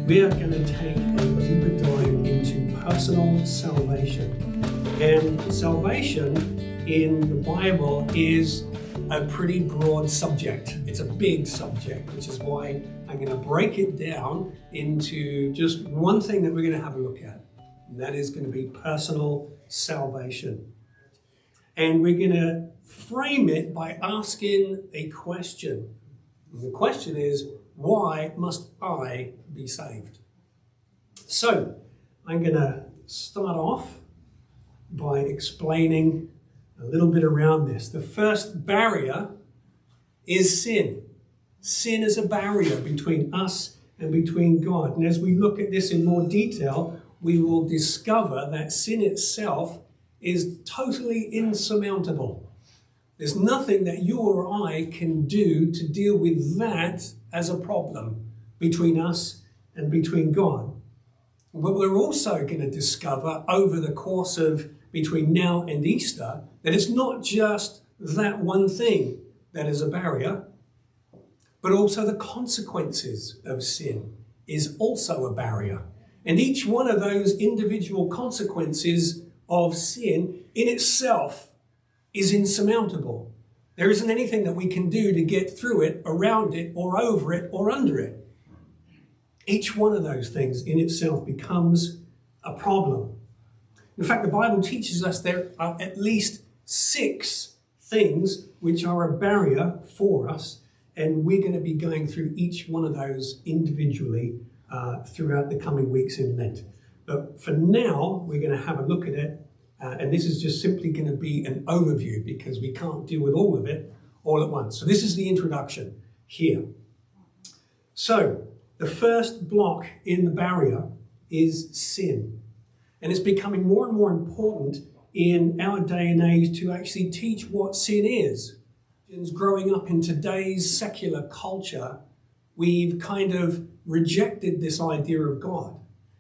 we are going to take a deeper dive into personal salvation. And salvation in the Bible is a pretty broad subject. It's a big subject, which is why I'm going to break it down into just one thing that we're going to have a look at. And that is going to be personal salvation. And we're going to frame it by asking a question. And the question is, why must I be saved? So, I'm going to start off by explaining a little bit around this. The first barrier is sin. Sin is a barrier between us and between God. And as we look at this in more detail, we will discover that sin itself is totally insurmountable. There's nothing that you or I can do to deal with that as a problem between us and between God. But we're also going to discover over the course of between now and Easter that it's not just that one thing that is a barrier, but also the consequences of sin is also a barrier. And each one of those individual consequences of sin in itself is insurmountable. There isn't anything that we can do to get through it, around it, or over it, or under it. Each one of those things in itself becomes a problem. In fact, the Bible teaches us there are at least 6 things which are a barrier for us, and we're going to be going through each one of those individually throughout the coming weeks in Lent. But for now, we're going to have a look at it. And this is just simply going to be an overview because we can't deal with all of it all at once. So this is the introduction here. So the first block in the barrier is sin. And it's becoming more and more important in our day and age to actually teach what sin is. Growing up in today's secular culture, we've kind of rejected this idea of God.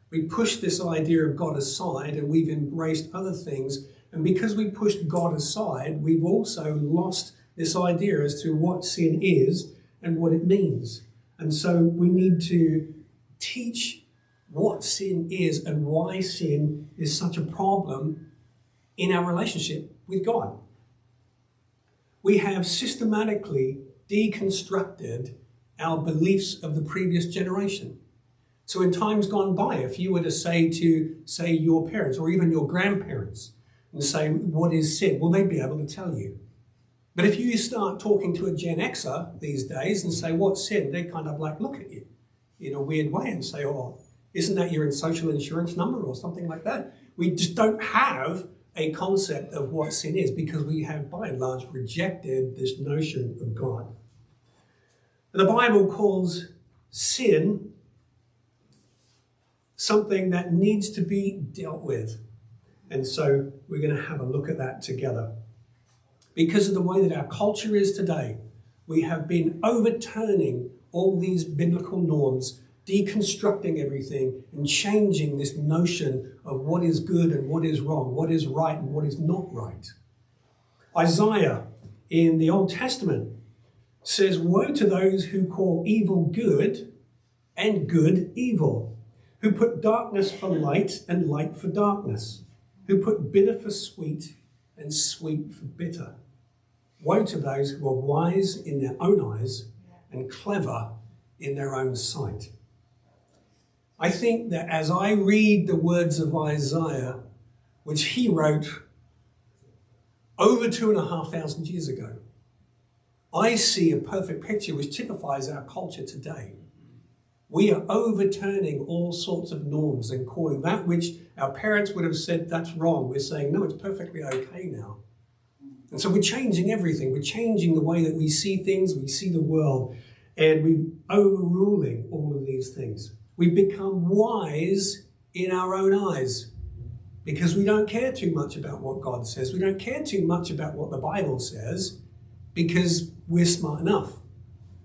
We pushed this idea of God aside and we've embraced other things. And because we pushed God aside, we've also lost this idea as to what sin is and what it means. And so we need to teach what sin is and why sin is such a problem in our relationship with God. We have systematically deconstructed our beliefs of the previous generation. So in times gone by, if you were to say your parents or even your grandparents and say, what is sin? Well, they'd be able to tell you. But if you start talking to a Gen Xer these days and say, what's sin? They kind of like look at you in a weird way and say, oh, isn't that your social insurance number or something like that? We just don't have a concept of what sin is because we have by and large rejected this notion of God. The Bible calls sin something that needs to be dealt with. And so we're going to have a look at that together. Because of the way that our culture is today, we have been overturning all these biblical norms, deconstructing everything and changing this notion of what is good and what is wrong, what is right and what is not right. Isaiah in the Old Testament says, woe to those who call evil good and good evil, who put darkness for light and light for darkness, who put bitter for sweet and sweet for bitter. Woe to those who are wise in their own eyes and clever in their own sight. I think that as I read the words of Isaiah, which he wrote over 2,500 years ago, I see a perfect picture which typifies our culture today. We are overturning all sorts of norms and calling that which our parents would have said that's wrong. We're saying, no, it's perfectly okay now. And so we're changing everything. We're changing the way that we see things, we see the world, and we're overruling all of these things. We've become wise in our own eyes because we don't care too much about what God says. We don't care too much about what the Bible says because we're smart enough.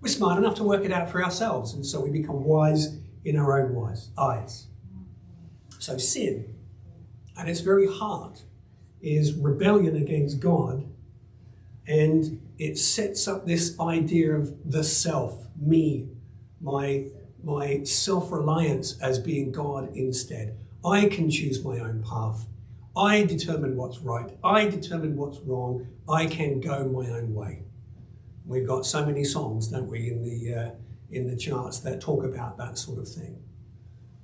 We're smart enough to work it out for ourselves, and so we become wise in our own eyes. So sin, at its very heart, is rebellion against God, and it sets up this idea of the self, me, my my self-reliance as being God instead. I can choose my own path. I determine what's right. I determine what's wrong. I can go my own way. We've got so many songs, don't we, in the charts that talk about that sort of thing.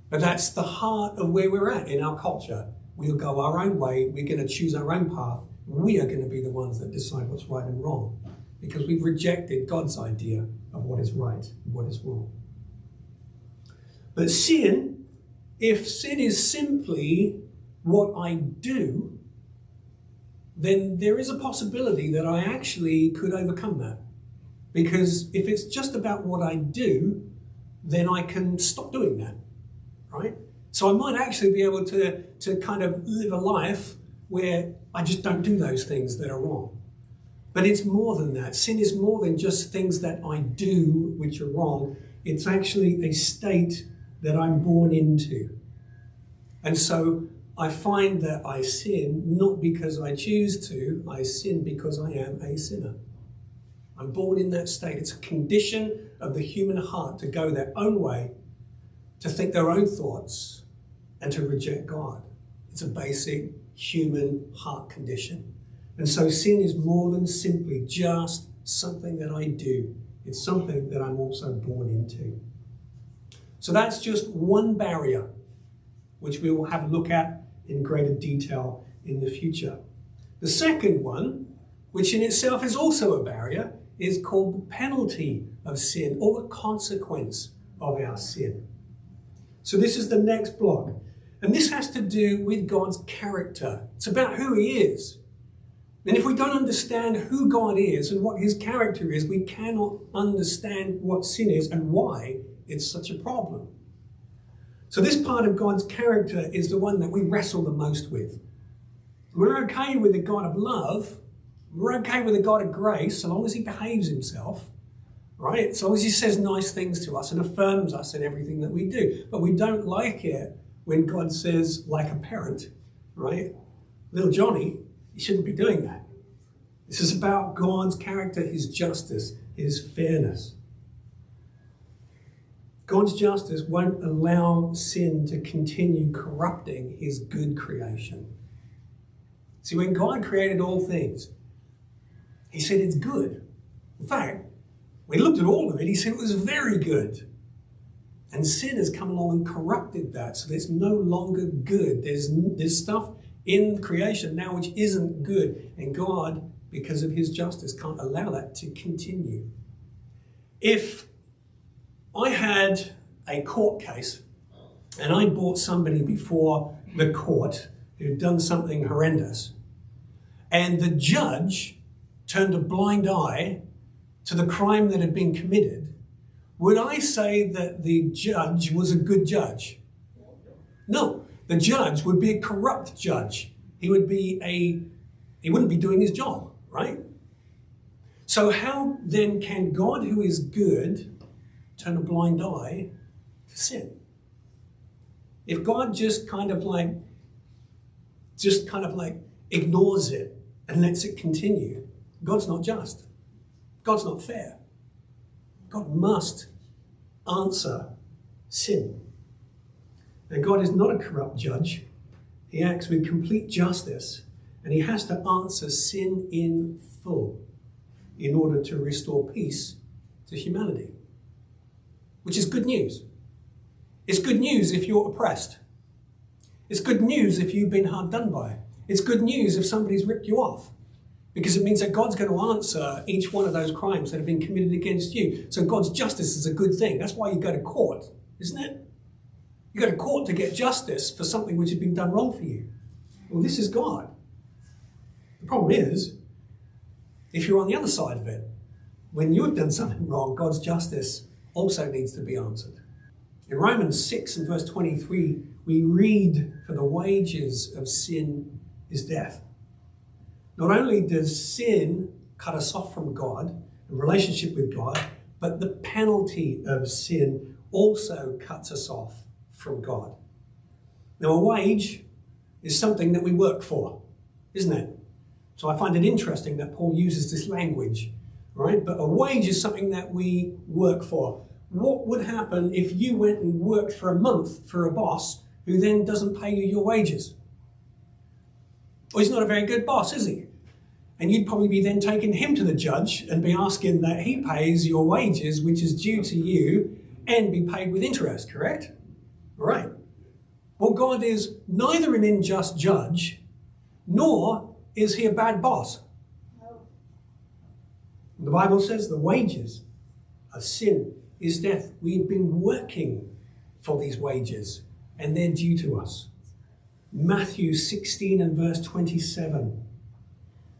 But that's the heart of where we're at in our culture. We'll go our own way. We're going to choose our own path. We are going to be the ones that decide what's right and wrong, because we've rejected God's idea of what is right and what is wrong. But sin, if sin is simply what I do, then there is a possibility that I actually could overcome that. Because if it's just about what I do, then I can stop doing that, right? So I might actually be able to kind of live a life where I just don't do those things that are wrong. But it's more than that. Sin is more than just things that I do which are wrong. It's actually a state that I'm born into. And so I find that I sin not because I choose to, I sin because I am a sinner. I'm born in that state. It's a condition of the human heart to go their own way, to think their own thoughts, and to reject God. It's a basic human heart condition. And so sin is more than simply just something that I do. It's something that I'm also born into. So that's just one barrier, which we will have a look at in greater detail in the future. The second one, which in itself is also a barrier, is called the penalty of sin, or the consequence of our sin. So this is the next block. And this has to do with God's character. It's about who he is. And if we don't understand who God is and what his character is, we cannot understand what sin is and why it's such a problem. So this part of God's character is the one that we wrestle the most with. We're okay with a God of love. We're okay with a God of grace, so long as he behaves himself, right? So long as he says nice things to us and affirms us in everything that we do. But we don't like it when God says, like a parent, right? Little Johnny, you shouldn't be doing that. This is about God's character, his justice, his fairness. God's justice won't allow sin to continue corrupting his good creation. See, when God created all things, he said it's good. In fact, when he looked at all of it, he said it was very good. And sin has come along and corrupted that, so there's no longer good. There's stuff in creation now which isn't good. And God, because of his justice, can't allow that to continue. If I had a court case and I brought somebody before the court who'd done something horrendous, and the judge turned a blind eye to the crime that had been committed, would I say that the judge was a good judge? No, the judge would be a corrupt judge. He wouldn't be doing his job, right? So how then can God, who is good, turn a blind eye to sin? If God just kind of like ignores it and lets it continue, God's not just. God's not fair. God must answer sin. And God is not a corrupt judge. He acts with complete justice, and he has to answer sin in full in order to restore peace to humanity, which is good news. It's good news if you're oppressed. It's good news if you've been hard done by. It's good news if somebody's ripped you off, because it means that God's going to answer each one of those crimes that have been committed against you. So God's justice is a good thing. That's why you go to court, isn't it? You go to court to get justice for something which has been done wrong for you. Well, this is God. The problem is, if you're on the other side of it, when you have done something wrong, God's justice also needs to be answered. In Romans 6 and verse 23, we read, "For the wages of sin is death." Not only does sin cut us off from God, a relationship with God, but the penalty of sin also cuts us off from God. Now, a wage is something that we work for, isn't it? So I find it interesting that Paul uses this language, right? But a wage is something that we work for. What would happen if you went and worked for a month for a boss who then doesn't pay you your wages? Well, he's not a very good boss, is he? And you'd probably be then taking him to the judge and be asking that he pays your wages, which is due to you, and be paid with interest, correct? All right. Well, God is neither an unjust judge, nor is he a bad boss. The Bible says the wages of sin is death. We've been working for these wages, and they're due to us. Matthew 16 and verse 27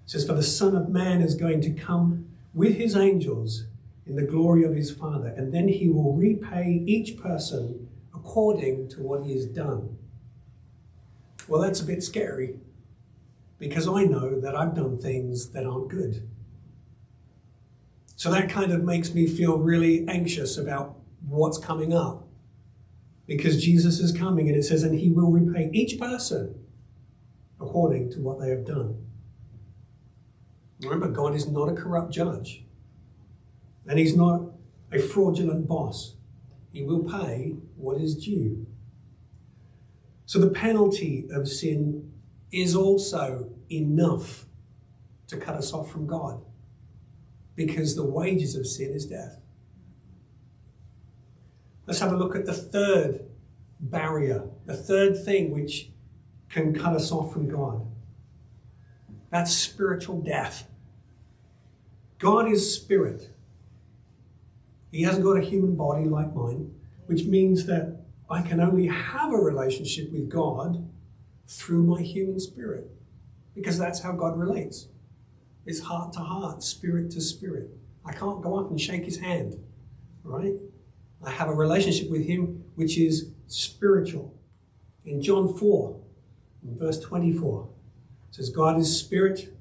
says, "For the Son of Man is going to come with his angels in the glory of his Father, and then he will repay each person according to what he has done." Well, that's a bit scary, because I know that I've done things that aren't good. So that kind of makes me feel really anxious about what's coming up, because Jesus is coming, and it says, and he will repay each person according to what they have done. Remember, God is not a corrupt judge, and he's not a fraudulent boss. He will pay what is due. So the penalty of sin is also enough to cut us off from God, because the wages of sin is death. Let's have a look at the third barrier, the third thing which can cut us off from God. That's spiritual death. God is spirit. He hasn't got a human body like mine, which means that I can only have a relationship with God through my human spirit, because that's how God relates. It's heart to heart, spirit to spirit. I can't go up and shake his hand, right? I have a relationship with him which is spiritual. In John 4, in verse 24, it says, God is spirit,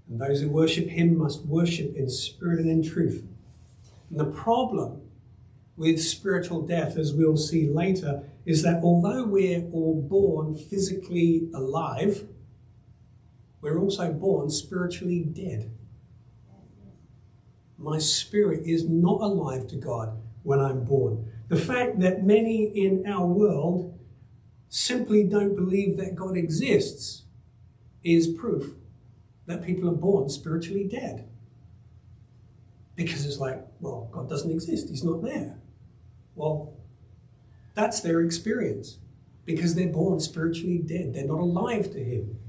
and those who worship him must worship in spirit and in truth. And the problem with spiritual death, as we'll see later, is that although we're all born physically alive, we're also born spiritually dead. My spirit is not alive to God when I'm born. The fact that many in our world simply don't believe that God exists is proof that people are born spiritually dead. Because it's like, well, God doesn't exist. He's not there. Well, that's their experience, because they're born spiritually dead. They're not alive to him.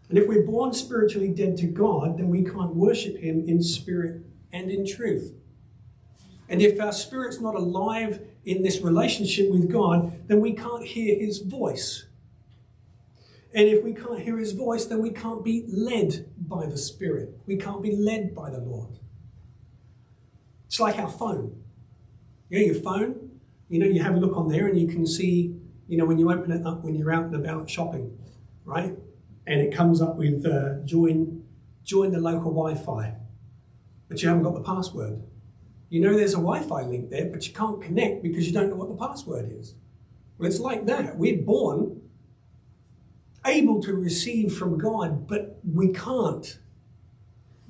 And if we're born spiritually dead to God, then we can't worship him in spirit and in truth. And if our spirit's not alive in this relationship with God, then we can't hear his voice. And if we can't hear his voice, then we can't be led by the Spirit. We can't be led by the Lord. It's like our phone. You know, your phone, you have a look on there and you can see, when you open it up when you're out and about shopping, right? And it comes up with join the local Wi-Fi, but you haven't got the password. There's a Wi-Fi link there, but you can't connect because you don't know what the password is. Well, it's like that. We're born able to receive from God, but we can't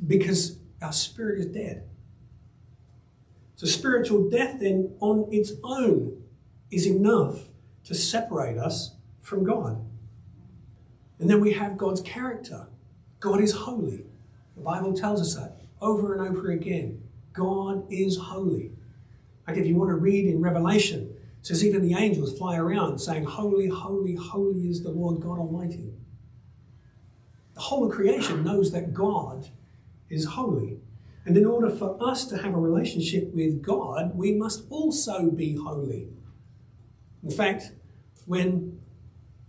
because our spirit is dead. So spiritual death then on its own is enough to separate us from God. And then we have God's character. God is holy. The Bible tells us that over and over again. God is holy. Like if you want to read in Revelation, it says even the angels fly around saying, holy, holy, holy is the Lord God Almighty. The whole of creation knows that God is holy. And in order for us to have a relationship with God, we must also be holy. In fact, when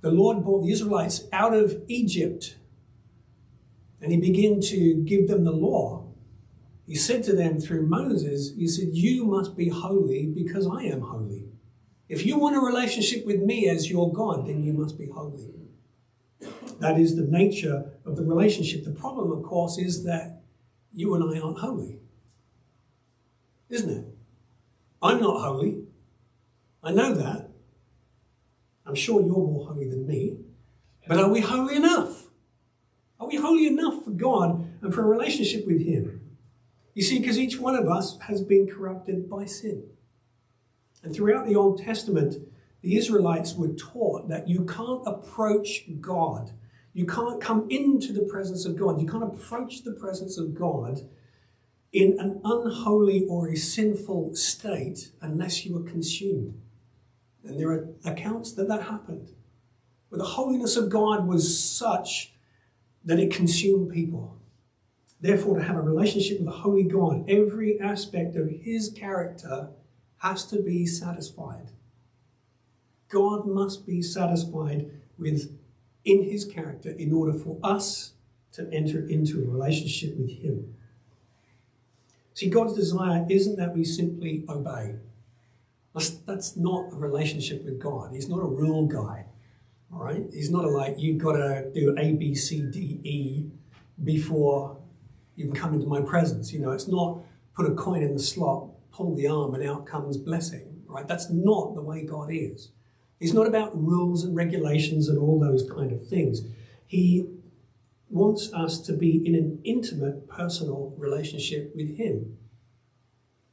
the Lord brought the Israelites out of Egypt and he began to give them the law, he said to them through Moses, he said, you must be holy because I am holy. If you want a relationship with me as your God, then you must be holy. That is the nature of the relationship. The problem, of course, is that you and I aren't holy. Isn't it? I'm not holy. I know that. I'm sure you're more holy than me. But are we holy enough? Are we holy enough for God and for a relationship with him? You see, because each one of us has been corrupted by sin. And throughout the Old Testament, the Israelites were taught that you can't approach God. You can't come into the presence of God. You can't approach the presence of God in an unholy or a sinful state unless you are consumed. And there are accounts that happened, where the holiness of God was such that it consumed people. Therefore, to have a relationship with a holy God, every aspect of his character has to be satisfied. God must be satisfied in his character in order for us to enter into a relationship with him. See, God's desire isn't that we simply obey. That's not a relationship with God. He's not a rule guy, all right? He's not you've got to do A, B, C, D, E before you can come into my presence. It's not put a coin in the slot, pull the arm, and out comes blessing, right? That's not the way God is. He's not about rules and regulations and all those kind of things. He wants us to be in an intimate, personal relationship with him.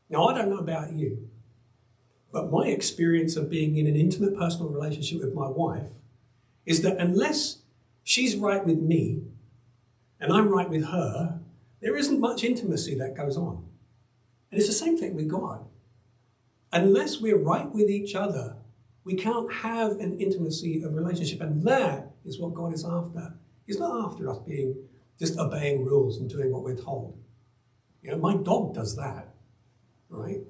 Now, I don't know about you, but my experience of being in an intimate, personal relationship with my wife is that unless she's right with me and I'm right with her, there isn't much intimacy that goes on. And it's the same thing with God. Unless we're right with each other, we can't have an intimacy of relationship. And that is what God is after. He's not after us just obeying rules and doing what we're told. My dog does that, right?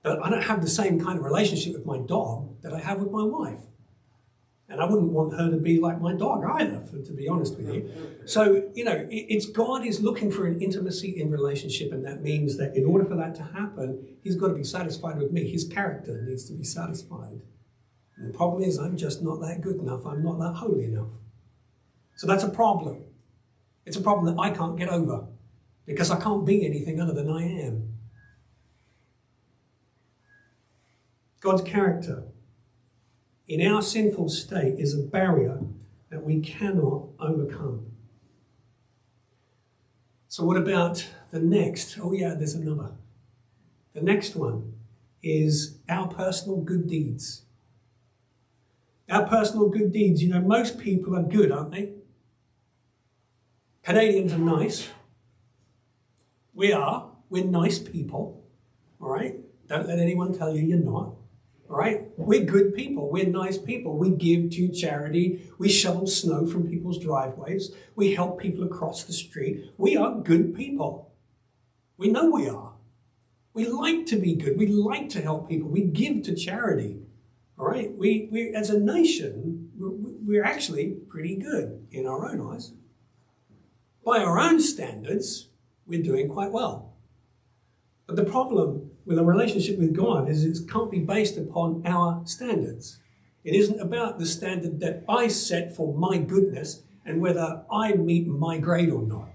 But I don't have the same kind of relationship with my dog that I have with my wife. And I wouldn't want her to be like my dog either, to be honest with you. So, it's God is looking for an intimacy in relationship, and that means that in order for that to happen, he's got to be satisfied with me. His character needs to be satisfied. And the problem is I'm just not that good enough. I'm not that holy enough. So that's a problem. It's a problem that I can't get over because I can't be anything other than I am. God's character in our sinful state is a barrier that we cannot overcome. So what about the next? Oh yeah, there's another. The next one is our personal good deeds. Our personal good deeds. Most people are good, aren't they? Canadians are nice. We're nice people, all right? Don't let anyone tell you you're not. All right? We're good people. We're nice people. We give to charity. We shovel snow from people's driveways. We help people across the street. We are good people. We know we are. We like to be good. We like to help people. We give to charity. All right? We as a nation, we're actually pretty good in our own eyes. By our own standards, we're doing quite well. But the problem with a relationship with God is it can't be based upon our standards. It isn't about the standard that I set for my goodness and whether I meet my grade or not.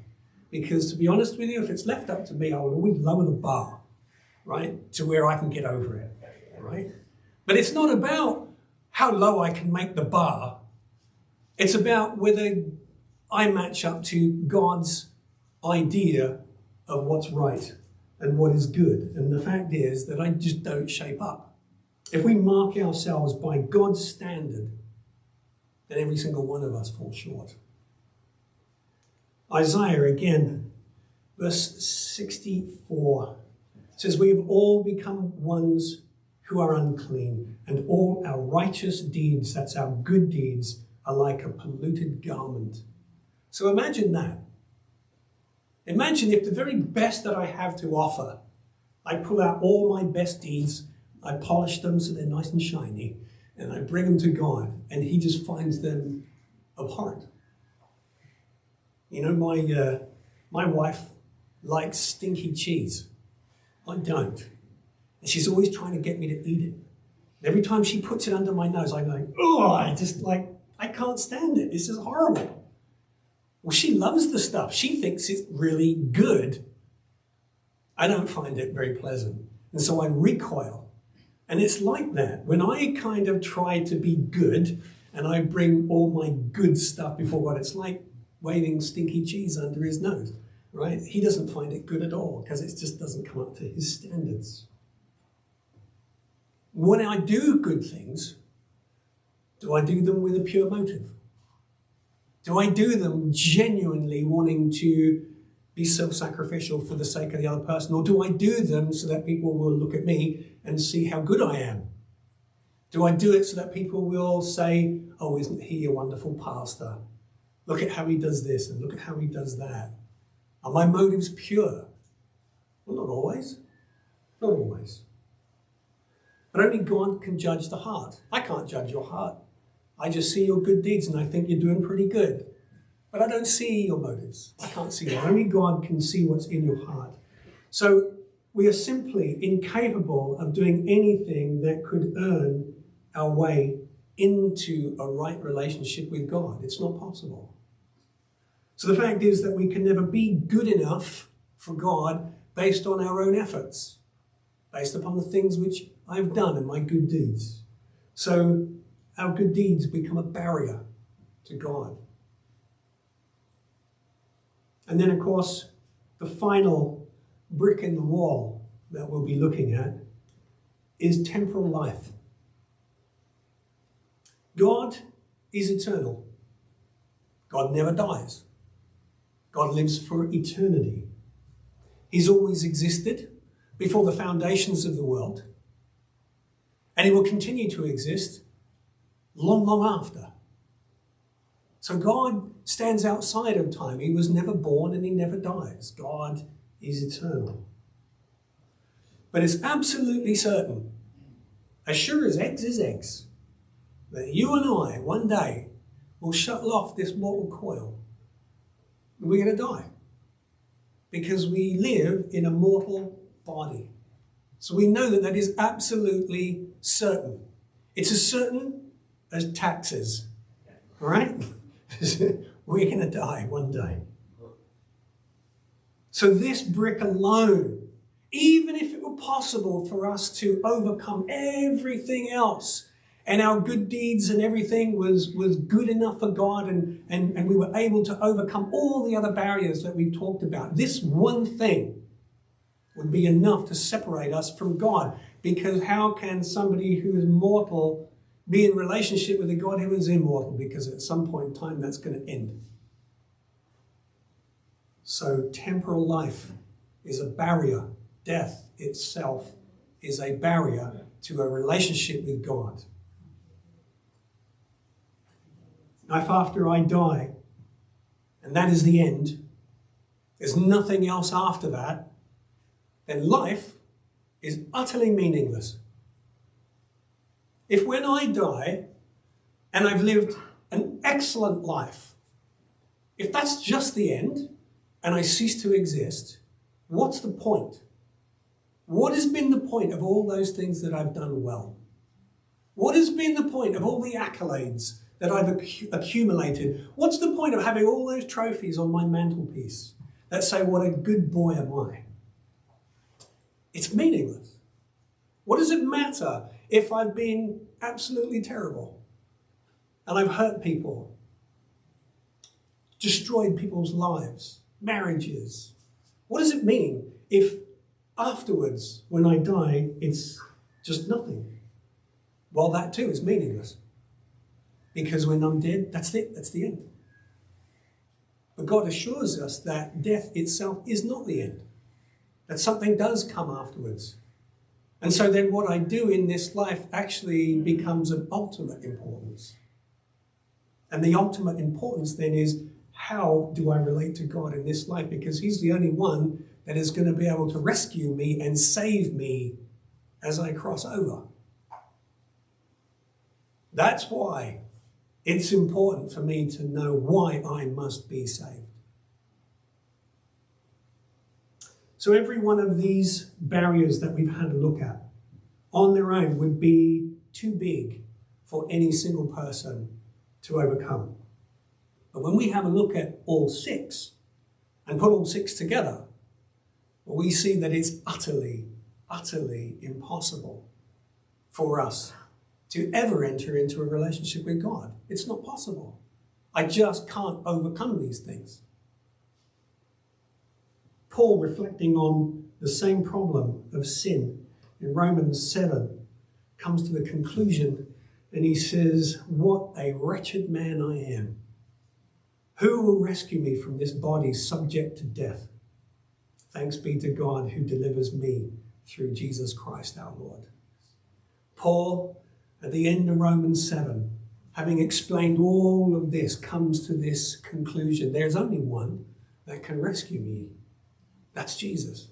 Because to be honest with you, if it's left up to me, I will always lower the bar, right, to where I can get over it, right? But it's not about how low I can make the bar. It's about whether I match up to God's idea of what's right and what is good. And the fact is that I just don't shape up. If we mark ourselves by God's standard, then every single one of us falls short. Isaiah again, verse 64, says, "We have all become ones who are unclean, and all our righteous deeds," that's our good deeds, "are like a polluted garment." So imagine that. Imagine if the very best that I have to offer, I pull out all my best deeds, I polish them so they're nice and shiny, and I bring them to God, and he just finds them abhorrent. My wife likes stinky cheese. I don't. And she's always trying to get me to eat it. And every time she puts it under my nose, I go, oh, I can't stand it. This is horrible. Well, she loves the stuff. She thinks it's really good. I don't find it very pleasant. And so I recoil. And it's like that. When I kind of try to be good and I bring all my good stuff before God, it's like waving stinky cheese under his nose. right? He doesn't find it good at all because it just doesn't come up to his standards. When I do good things, do I do them with a pure motive? Do I do them genuinely wanting to be self-sacrificial for the sake of the other person? Or do I do them so that people will look at me and see how good I am? Do I do it so that people will say, oh, isn't he a wonderful pastor? Look at how he does this and look at how he does that. Are my motives pure? Well, not always. Not always. But only God can judge the heart. I can't judge your heart. I just see your good deeds and I think you're doing pretty good. But I don't see your motives. I can't see that. Only God can see what's in your heart. So we are simply incapable of doing anything that could earn our way into a right relationship with God. It's not possible. So the fact is that we can never be good enough for God based on our own efforts, based upon the things which I've done and my good deeds. So our good deeds become a barrier to God. And then, of course, the final brick in the wall that we'll be looking at is temporal life. God is eternal. God never dies. God lives for eternity. He's always existed before the foundations of the world, and he will continue to exist long, long after. So God stands outside of time. He was never born and he never dies. God is eternal. But it's absolutely certain, as sure as eggs is eggs, that you and I one day will shuttle off this mortal coil and we're going to die. Because we live in a mortal body. So we know that that is absolutely certain. It's as certain as taxes. All right? We're going to die one day. So this brick alone, even if it were possible for us to overcome everything else, and our good deeds and everything was good enough for God, and we were able to overcome all the other barriers that we've talked about, this one thing would be enough to separate us from God. Because how can somebody who is mortal be in relationship with a God who is immortal? Because at some point in time, that's going to end. So temporal life is a barrier. Death itself is a barrier to a relationship with God. If after I die, and that is the end, there's nothing else after that, then life is utterly meaningless. If when I die, and I've lived an excellent life, if that's just the end, and I cease to exist, what's the point? What has been the point of all those things that I've done well? What has been the point of all the accolades that I've accumulated? What's the point of having all those trophies on my mantelpiece that say, what a good boy am I? It's meaningless. What does it matter if I've been absolutely terrible and I've hurt people, destroyed people's lives, marriages? What does it mean if afterwards, when I die, it's just nothing? Well, that too is meaningless. Because when I'm dead, that's it, that's the end. But God assures us that death itself is not the end, that something does come afterwards. And so then what I do in this life actually becomes of ultimate importance. And the ultimate importance then is, how do I relate to God in this life? Because he's the only one that is going to be able to rescue me and save me as I cross over. That's why it's important for me to know why I must be saved. So every one of these barriers that we've had a look at on their own would be too big for any single person to overcome. But when we have a look at all six and put all six together, we see that it's utterly, utterly impossible for us to ever enter into a relationship with God. It's not possible. I just can't overcome these things. Paul, reflecting on the same problem of sin in Romans 7, comes to the conclusion and he says, "What a wretched man I am. Who will rescue me from this body subject to death? Thanks be to God who delivers me through Jesus Christ our Lord." Paul, at the end of Romans 7, having explained all of this, comes to this conclusion. There's only one that can rescue me. That's Jesus.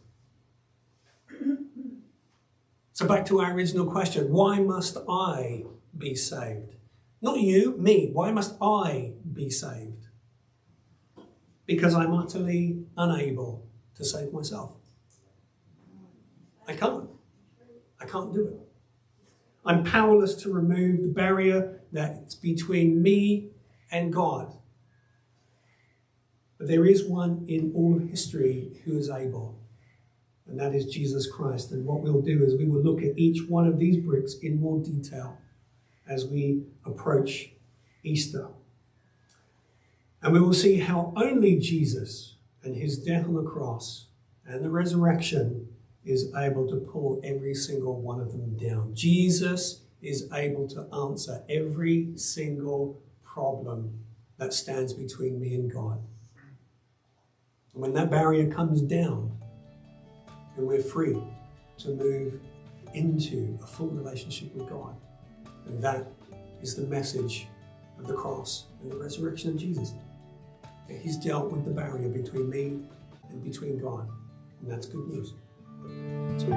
So back to our original question. Why must I be saved? Not you, me. Why must I be saved? Because I'm utterly unable to save myself. I can't. I can't do it. I'm powerless to remove the barrier that's between me and God. But there is one in all of history who is able, and that is Jesus Christ. And what we'll do is we will look at each one of these bricks in more detail as we approach Easter. And we will see how only Jesus and his death on the cross and the resurrection is able to pull every single one of them down. Jesus is able to answer every single problem that stands between me and God. And when that barrier comes down, then we're free to move into a full relationship with God. And that is the message of the cross and the resurrection of Jesus. That he's dealt with the barrier between me and between God. And that's good news. So